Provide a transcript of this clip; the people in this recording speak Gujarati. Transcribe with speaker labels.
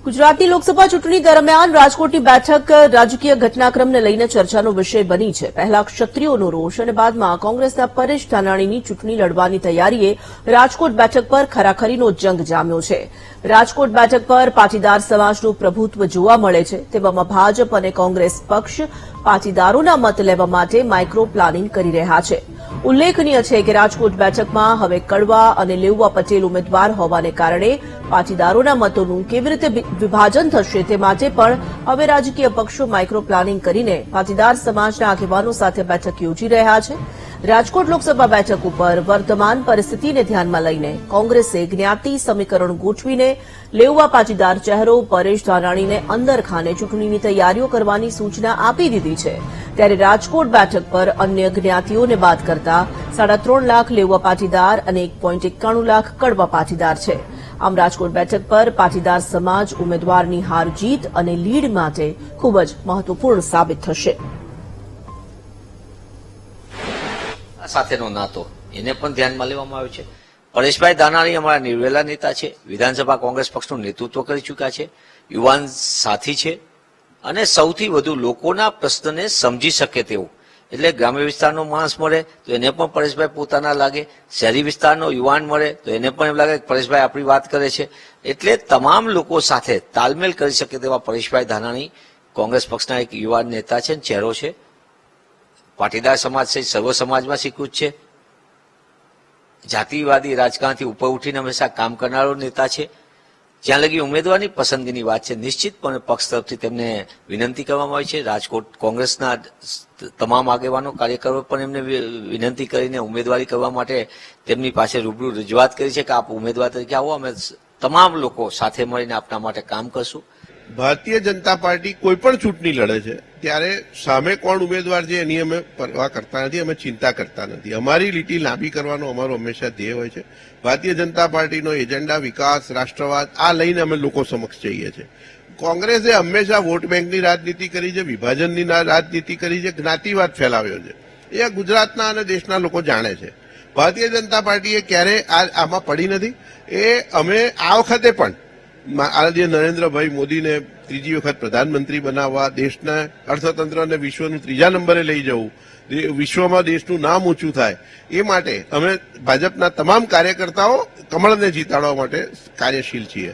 Speaker 1: ગુજરાતની લોકસભા ચૂંટણી દરમિયાન રાજકોટની બેઠક રાજકીય ઘટનાક્રમને લઈને ચર્ચાનો વિષય બની છે. પહેલા ક્ષત્રિયોનો રોષ અને બાદમાં કોંગ્રેસના પરેશ ધાનાણીની ચૂંટણી લડવાની તૈયારીએ રાજકોટ બેઠક પર ખરાખરીનો જંગ જામ્યો છે. રાજકોટ બેઠક પર પાટીદાર સમાજનું પ્રભુત્વ જોવા મળે છે. તેવામાં ભાજપ અને કોંગ્રેસ પક્ષ પાટીદારોના મત લેવા માટે માઇક્રો પ્લાનિંગ કરી રહ્યા છે. ઉલ્લેખનીય છે કે રાજકોટ બેઠકમાં હવે કડવા અને લેઉવા પટેલ ઉમેદવાર હોવાને કારણે પાટીદારોના મતોનું કેવી રીતે વિભાજન થશે તે માટે પણ હવે રાજકીય પક્ષો માઇક્રો પ્લાનિંગ કરીને પાટીદાર સમાજના આગેવાનો સાથે બેઠક યોજી રહ્યા છે. રાજકોટ લોકસભા બેઠક ઉપર વર્તમાન પરિસ્થિતિને ધ્યાનમાં લઈને કોંગ્રેસે જ્ઞાતિ સમીકરણ ગોઠવીને લેઉવા પાટીદાર ચહેરો પરેશ ધાનાણીને અંદર ખાને ચૂંટણીની તૈયારીઓ કરવાની સૂચના આપી દીધી છે. ત્યારે રાજકોટ બેઠક પર અન્ય જ્ઞાતિઓને બાદ કરતા 3.5 લાખ લેઉવા પાટીદાર અને 1.91 લાખ કડવા પાટીદાર છે. આમ રાજકોટ બેઠક પર પાટીદાર સમાજ ઉમેદવારની હાર જીત અને લીડ માટે ખૂબ જ મહત્વપૂર્ણ સાબિત થશે.
Speaker 2: સાથેનો નાતો એને પણ ધ્યાનમાં લેવામાં આવ્યો છે. પરેશભાઈ ધાનાણી અમારા નિર્વેલા નેતા છે. વિધાનસભા કોંગ્રેસ પક્ષનું નેતૃત્વ કરી ચૂક્યા છે. યુવાન સાથી છે અને સૌથી વધુ લોકોના પ્રશ્નને સમજી શકે તેવું. એટલે ગ્રામ્ય વિસ્તારનો માણસ મળે તો એને પણ પરેશભાઈ પોતાના લાગે, શહેરી વિસ્તારનો યુવાન મળે તો એને પણ એમ લાગે કે પરેશભાઈ આપણી વાત કરે છે. એટલે તમામ લોકો સાથે તાલમેલ કરી શકે તેવા પરેશભાઈ ધાનાણી કોંગ્રેસ પક્ષના એક યુવાન નેતા છે, ચહેરો છે. પાટીદાર સમાજ સહિત સર્વ સમાજમાં સ્વીકૃત છે. જાતિવાદી રાજકારણથી ઉપર ઉઠીને હંમેશા કામ કરનારો નેતા છે. જ્યાં લગી ઉમેદવારની પસંદગીની વાત છે, નિશ્ચિતપણે પક્ષ તરફથી તેમને વિનંતી કરવામાં આવી છે. રાજકોટ કોંગ્રેસના તમામ આગેવાનો કાર્યકરો પણ એમને વિનંતી કરીને ઉમેદવારી કરવા માટે તેમની પાસે રૂબરૂ રજૂઆત કરી છે કે આપ ઉમેદવાર તરીકે આવો, અમે તમામ લોકો સાથે મળીને આપના માટે કામ કરશું.
Speaker 3: ભારતીય જનતા પાર્ટી કોઈ પણ ચૂંટણી લડે છે ત્યારે સામે કોણ ઉમેદવાર છે એની અમે પરવા કરતા નથી, અમે ચિંતા કરતા નથી. અમારી લીટી લાંબી કરવાનો અમારો હંમેશા ધ્યેય હોય છે. ભારતીય જનતા પાર્ટીનો એજન્ડા વિકાસ, રાષ્ટ્રવાદ આ લઈને અમે લોકો સમક્ષ જઈએ છીએ. કોંગ્રેસે હંમેશા વોટ બેંકની રાજનીતિ કરી છે, વિભાજનની રાજનીતિ કરી છે, જ્ઞાતિવાદ ફેલાવ્યો છે. એ ગુજરાતના અને દેશના લોકો જાણે છે. ભારતીય જનતા પાર્ટીએ ક્યારે આમાં પડી નથી. એ અમે આ વખતે પણ આદરણીય નરેન્દ્રભાઈ મોદીને ત્રીજી વખત પ્રધાનમંત્રી બનાવવા, દેશના અર્થતંત્રને વિશ્વનું 3જા નંબરે લઈ જવું, વિશ્વમાં દેશનું નામ ઊંચું થાય એ માટે અમે ભાજપના તમામ કાર્યકર્તાઓ કમળને જીતાડવા માટે કાર્યશીલ છીએ.